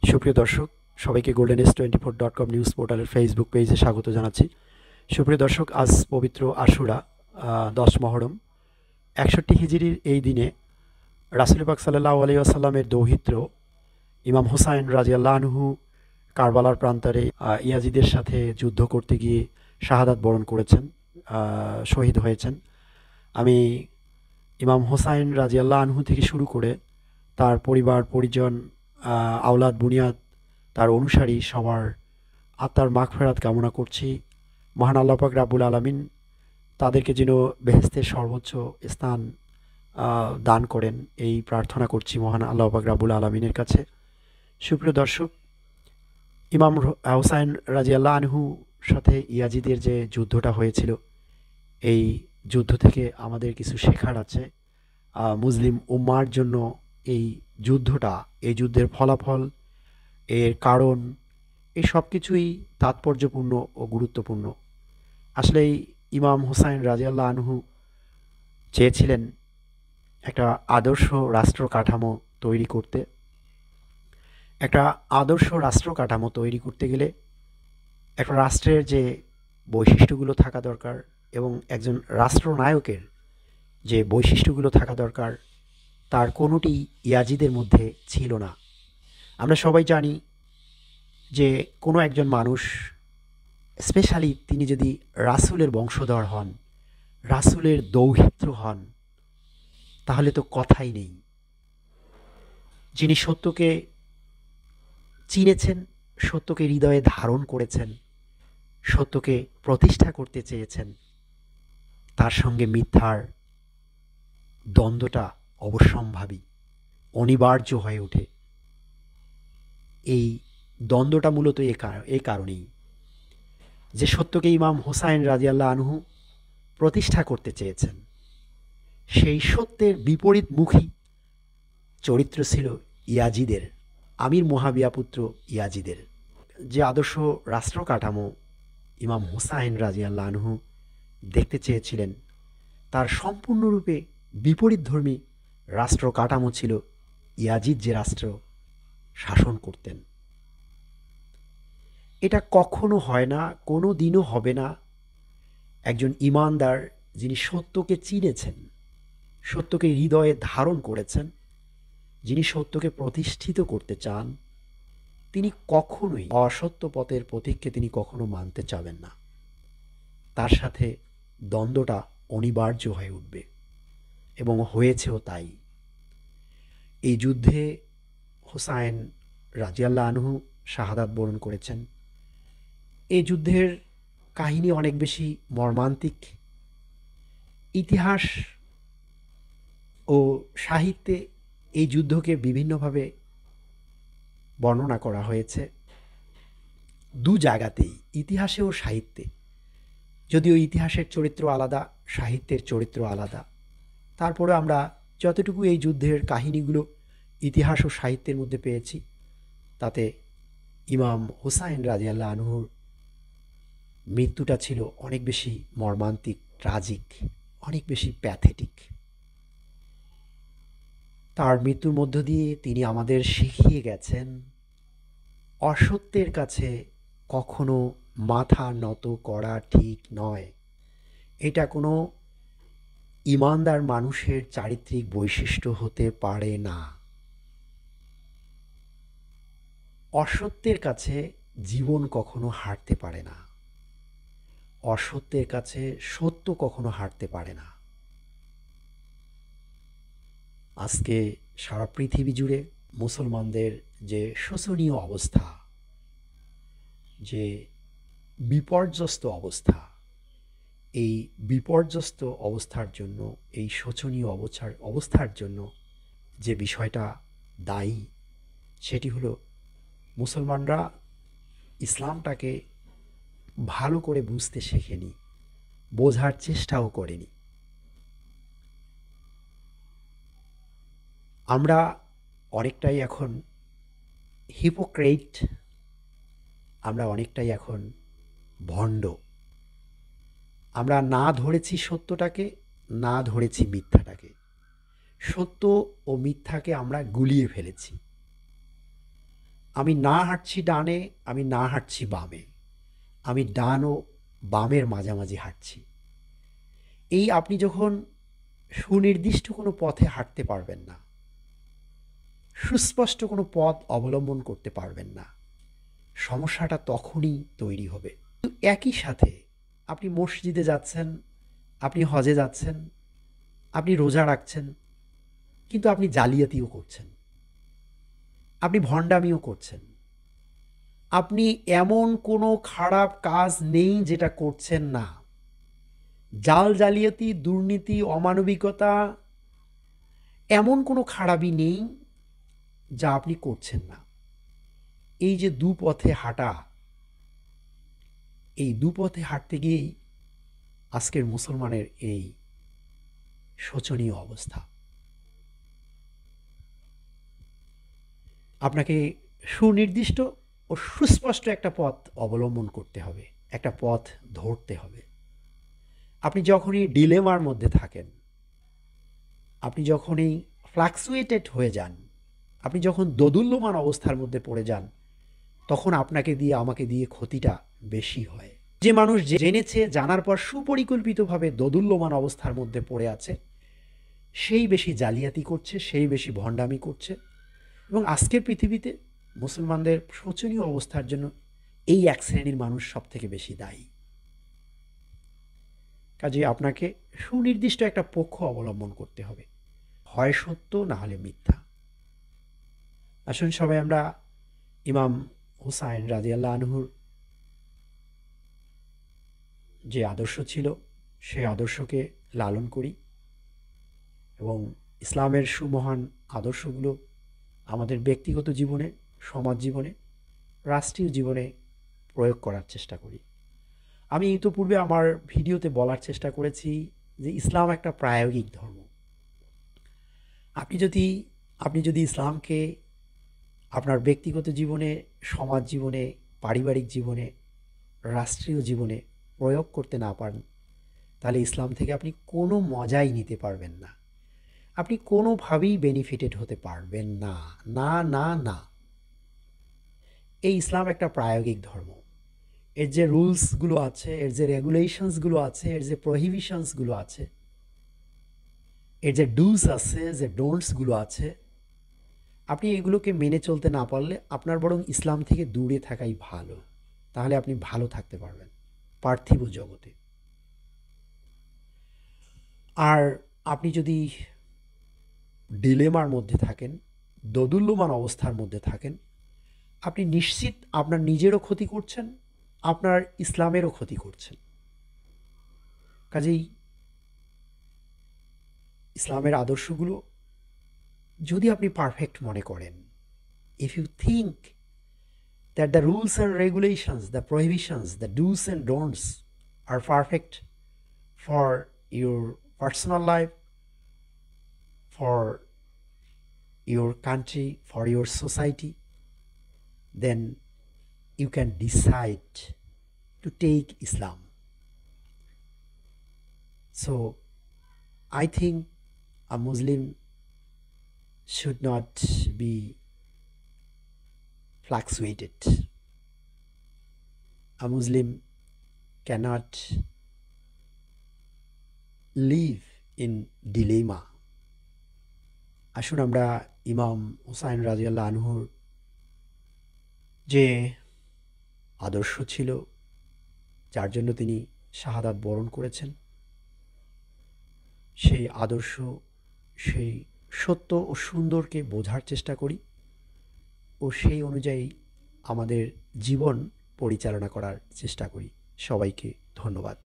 সুপ্রিয় দর্শক, সবাইকে goldenews24.com নিউজ পোর্টালের ফেসবুক পেজে স্বাগত জানাচ্ছি। সুপ্রিয় দর্শক, আজ পবিত্র আশুরা 10 মহরম 61 হিজরির এই দিনে রাসূল পাক সাল্লাল্লাহু আলাইহি ওয়াসাল্লামের দৌহিত্র ইমাম হুসাইন রাদিয়াল্লাহু আনহু কারবালার প্রান্তরে ইয়াজিদের সাথে যুদ্ধ করতে গিয়ে শাহাদাত বরণ করেছেন, শহীদ হয়েছেন। আমি ইমাম হুসাইন রাদিয়াল্লাহু আনহু থেকে শুরু করে তার পরিবার পরিজন, আওলাদ বুনিয়াদ, তার অনুসারী সবার আত্মার মাগফিরাত কামনা করছি। মহান আল্লাহ পাক রাব্বুল আলামিন তাদেরকে যেন বেহেশতের সর্বোচ্চ স্থান দান করেন, এই প্রার্থনা করছি মহান আল্লাহ পাক রাব্বুল আলামিনের কাছে। সুপ্রিয় দর্শক, ইমাম হুসাইন রাদিয়াল্লাহু আনহু সাথে ইয়াজিদের যে যুদ্ধটা হয়েছিল, এই যুদ্ধ থেকে আমাদের কিছু শেখার আছে। মুসলিম উম্মার জন্য এই যুদ্ধটা, এই যুদ্ধের ফলাফল, এর কারণ, এই সব কিছুই তাৎপর্যপূর্ণ ও গুরুত্বপূর্ণ। আসলে ইমাম হুসাইন রাদিয়াল্লাহু আনহু চেয়েছিলেন একটা আদর্শ রাষ্ট্র কাঠামো তৈরি করতে। একটা আদর্শ রাষ্ট্র কাঠামো তৈরি করতে গেলে একটা রাষ্ট্রের যে বৈশিষ্ট্যগুলো থাকা দরকার এবং একজন রাষ্ট্রনায়কের যে বৈশিষ্ট্যগুলো থাকা দরকার, তার কোনোটি ইয়াজিদের মধ্যে ছিল না। আমরা সবাই জানি যে কোনো একজন মানুষ, স্পেশালি তিনি যদি রাসূলের বংশধর হন, রাসূলের দৌহিত্র হন, তাহলে তো কথাই নেই। যিনি সত্যকে চিনেছেন, সত্যকে হৃদয়ে ধারণ করেছেন, সত্যকে প্রতিষ্ঠা করতে চেয়েছেন, তার সঙ্গে মিথ্যার দ্বন্দ্বটা অবশ্যম্ভাবী, অনিবার্য হয়ে ওঠে। এই দ্বন্দ্বটা মূলত এই কারণেই যে সত্যকে ইমাম হুসাইন রাদিয়াল্লাহু আনহু প্রতিষ্ঠা করতে চেয়েছেন, সেই সত্যের বিপরীতমুখী চরিত্র ছিল ইয়াজিদের, আমির মুয়াবিয়া পুত্র ইয়াজিদের। যে আদর্শ রাষ্ট্র কাঠামো ইমাম হুসাইন রাদিয়াল্লাহু আনহু দেখতে চেয়েছিলেন, তার সম্পূর্ণরূপে বিপরীতধর্মী রাষ্ট্র কাঠামো ছিল ইয়াজিদ যে রাষ্ট্র শাসন করতেন। এটা কখনো হয় না, কোনো দিনও হবে না। একজন ঈমানদার যিনি সত্যকে চিনেছেন, সত্যকে হৃদয়ে ধারণ করেছেন, যিনি সত্যকে প্রতিষ্ঠিত করতে চান, তিনি কখনোই অসত্য পথের পথিককে তিনি কখনো মানতে চাবেন না। তার সাথে দ্বন্দ্বটা অনিবার্য হয়ে উঠবে এবং হয়েছেও তাই। এই যুদ্ধে হুসাইন রাদিয়াল্লাহু আনহু শাহাদাত বরণ করেছেন। এই যুদ্ধের কাহিনী অনেক বেশি মর্মান্তিক। ইতিহাস ও সাহিত্যে এই যুদ্ধকে বিভিন্নভাবে বর্ণনা করা হয়েছে, দু জায়গাতেই, ইতিহাসে ও সাহিত্যে। যদিও ইতিহাসের চরিত্র আলাদা, সাহিত্যের চরিত্র আলাদা, তারপরে আমরা যতটুকু এই যুদ্ধের কাহিনীগুলো ইতিহাস ও সাহিত্যের মধ্যে পেয়েছি, তাতে ইমাম হুসাইন রাদিয়াল্লাহু আনহুর মৃত্যুটা ছিল অনেক বেশি মর্মান্তিক, ট্রাজিক, অনেক বেশি প্যাথেটিক। তার মৃত্যুর মধ্য দিয়ে তিনি আমাদের শিখিয়ে গেছেন, অসত্যের কাছে কখনো মাথা নত করা ঠিক নয়। এটা কোনো ঈমানদার মানুষের চারিত্রিক বৈশিষ্ট্য হতে পারে না। অসত্যের কাছে জীবন কখনো হারতে পারে না, অসত্যের কাছে সত্য কখনো হারতে পারে না। আজকে সারা পৃথিবী জুড়ে মুসলমানদের যে শোচনীয় অবস্থা, যে বিপর্যস্ত অবস্থা, এই বিপর্যস্ত অবস্থার জন্য, এই শোচনীয় অবস্থার জন্য যে বিষয়টা দায়ী, সেটি হলো মুসলমানরা ইসলামটাকে ভালো করে বুঝতে শেখেনি, বোঝার চেষ্টাও করেনি। আমরা অনেকটাই এখন হিপোক্রেট, আমরা অনেকটাই এখন ভণ্ড। আমরা না ধরেছি সত্যটাকে, না ধরেছি মিথ্যাটাকে। সত্য ও মিথ্যাকে আমরা গুলিয়ে ফেলেছি। আমি না হাঁটছি ডানে, আমি না হাঁটছি বামে, আমি ডান ও বামের মাঝামাঝি হাঁটছি। এই আপনি যখন সুনির্দিষ্ট কোনো পথে হাঁটতে পারবেন না, সুস্পষ্ট কোনো পথ অবলম্বন করতে পারবেন না, সমস্যাটা তখনই তৈরি হবে। কিন্তু একই সাথে আপনি মসজিদে যাচ্ছেন, আপনি হজে যাচ্ছেন, আপনি রোজা রাখছেন, কিন্তু আপনি জালিয়াতিও করছেন, আপনি ভণ্ডামিও করছেন। আপনি এমন কোনো খারাপ কাজ নেই যেটা করছেন না। জাল জালিয়াতি, দুর্নীতি, অমানবিকতা এমন কোনো খারাপই নেই যা আপনি করছেন না। এই যে দুপথে হাঁটা, এই দুপথে হাঁটতে গিয়েই আজকের মুসলমানের এই শোচনীয় অবস্থা। আপনাকে সুনির্দিষ্ট ও সুস্পষ্ট একটা পথ অবলম্বন করতে হবে, একটা পথ ধরতে হবে। আপনি যখনই ডিলেমার মধ্যে থাকেন, আপনি যখনই ফ্লাকচুয়েটেড হয়ে যান, আপনি যখন দোদুল্যমান অবস্থার মধ্যে পড়ে যান, তখন আপনাকে দিয়ে আমাকে দিয়ে ক্ষতিটা বেশি হয়। যে মানুষ জেনেছে, জানার পর সুপরিকল্পিতভাবে দোদুল্যমান অবস্থার মধ্যে পড়ে আছে, সেই বেশি জালিয়াতি করছে, সেই বেশি ভণ্ডামি করছে। এবং আজকের পৃথিবীতে মুসলমানদের শোচনীয় অবস্থার জন্য এই এক শ্রেণীর মানুষ সব থেকে বেশি দায়ী। কাজে আপনাকে সুনির্দিষ্ট একটা পক্ষ অবলম্বন করতে হবে, হয় সত্য না হলে মিথ্যা। আসুন সবাই আমরা ইমাম হুসাইন রাদিয়াল্লাহু আনহুর যে আদর্শ ছিল, সেই আদর্শকে লালন করি এবং ইসলামের সুমহান আদর্শগুলো আমাদের ব্যক্তিগত জীবনে, সমাজ জীবনে, রাষ্ট্রীয় জীবনে প্রয়োগ করার চেষ্টা করি। আমি ইতোপূর্বে আমার ভিডিওতে বলার চেষ্টা করেছি যে ইসলাম একটা প্রায়োগিক ধর্ম। আপনি যদি ইসলামকে আপনার ব্যক্তিগত জীবনে, সমাজ জীবনে, পারিবারিক জীবনে, রাষ্ট্রীয় জীবনে প্রয়োগ করতে না পারেন, তাহলে ইসলাম থেকে আপনি কোনো মজাই নিতে পারবেন না, আপনি কোনোভাবেই বেনিফিটেড হতে পারবেন না, না না না। এই ইসলাম একটা প্রায়োগিক ধর্ম। এর যে রুলসগুলো আছে, এর যে রেগুলেশনসগুলো আছে, এর যে প্রহিবিশনসগুলো আছে, এর যে ডুস আছে, যে ডোন্টসগুলো আছে, আপনি এগুলোকে মেনে চলতে না পারলে আপনার বরং ইসলাম থেকে দূরে থাকাই ভালো। তাহলে আপনি ভালো থাকতে পারবেন পার্থিব জগতে। আর আপনি যদি ডিলেমার মধ্যে থাকেন, দোদুল্যমান অবস্থার মধ্যে থাকেন, আপনি নিশ্চিত আপনার নিজেরও ক্ষতি করছেন, আপনার ইসলামেরও ক্ষতি করছেন। কাজেই ইসলামের আদর্শগুলো যদি আপনি পারফেক্ট মনে করেন, if you think that the rules and regulations, the prohibitions, the do's and don'ts are perfect for your personal life, for your country, for your society, then you can decide to take Islam. So I think a Muslim should not be fluctuated. A Muslim cannot live in dilemma. আসুন আমরা ইমাম হুসাইন রাদিয়াল্লাহু আনহুর যে আদর্শ ছিল, যার জন্য তিনি শাহাদাত বরণ করেছেন, সেই আদর্শ, সেই সত্য ও সুন্দরকে বোঝার চেষ্টা করি ও সেই অনুযায়ী আমাদের জীবন পরিচালনা করার চেষ্টা করি। সবাইকে ধন্যবাদ।